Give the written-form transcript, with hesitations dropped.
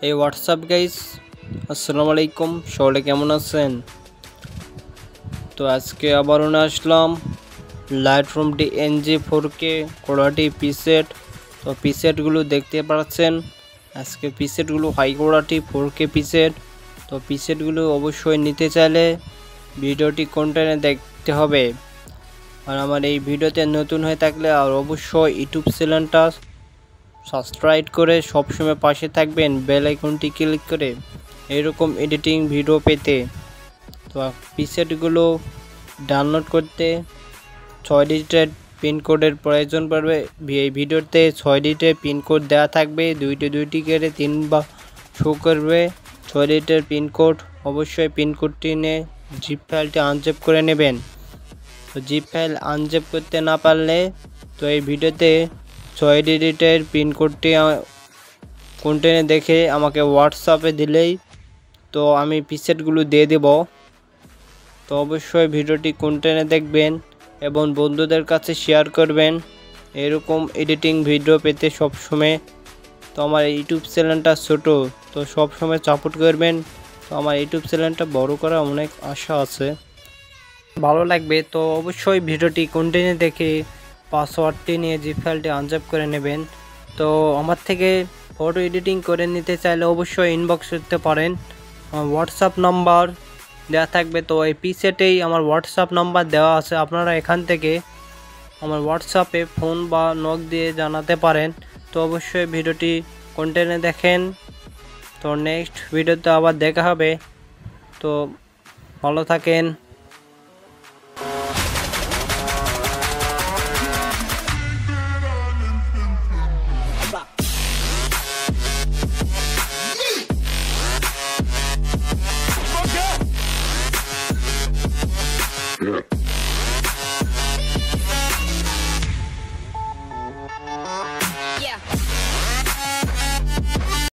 এই WhatsApp guys, আসসালামু আলাইকুম। সকলে কেমন আছেন? তো আজকে আবারও আসলাম Lightroom DNG 4K quality preset. তো পিসেটগুলো দেখতে পাচ্ছেন, আজকে পিসেটগুলো হাই কোয়ালিটি 4K পিসেট। তো পিসেটগুলো অবশ্যই নিতে চাইলে ভিডিওটি কন্টিনিউ দেখতে হবে। আর আমার এই ভিডিওতে নতুন হয়ে থাকলে আর অবশ্যই ইউটিউব চ্যানেলটা সাবস্ক্রাইব করে সবসময় পাশে থাকবেন, বেল আইকনটি ক্লিক করে এরকম এডিটিং ভিডিও পেতে। তো পিসেটগুলো ডাউনলোড করতে 6 ডিজিটের পিনকোডের প্রয়োজন পড়বে। এই ভিডিওতে 6 ডিজিটের পিনকোড দেওয়া থাকবে, দুইটি করে 3বার শো করবে 6 ডিজিটের পিনকোড। অবশ্যই পিনকোডটি নিয়ে জিপ ফাইলটি আনজিপ করে নেবেন। তো জিপ ফাইল আনজিপ করতে না পারলে তো এই ভিডিওতে 6 ডিজিটের পিনকোডটি কন্টেনে দেখে আমাকে হোয়াটসঅ্যাপে দিলেই তো আমি পিসেটগুলো দিয়ে দেব। তো অবশ্যই ভিডিওটি কন্টেনে দেখবেন এবং বন্ধুদের কাছে শেয়ার করবেন এরকম এডিটিং ভিডিও পেতে সবসময়। তো আমার ইউটিউব চ্যানেলটা ছোট, তো সবসময় সাপোর্ট করবেন। তো আমার ইউটিউব চ্যানেলটা বড় করার অনেক আশা আছে, ভালো লাগবে। তো অবশ্যই ভিডিওটি কন্টেনে দেখে পাসওয়ার্ডটি নিয়ে জিপ ফাইলটি আনজিপ করে নেবেন। তো আমার থেকে ফটো এডিটিং করে নিতে চাইলে অবশ্যই ইনবক্স করতে পারেন, আমার হোয়াটসঅ্যাপ নাম্বার দেওয়া থাকবে। তো এই পিসেটেই আমার হোয়াটসঅ্যাপ নাম্বার দেওয়া আছে, আপনারা এখান থেকে আমার হোয়াটসঅ্যাপে ফোন বা নক দিয়ে জানাতে পারেন। তো অবশ্যই ভিডিওটি কন্টেনে দেখেন। তো নেক্সট ভিডিওতে আবার দেখা হবে। তো ভালো থাকেন। Yeah.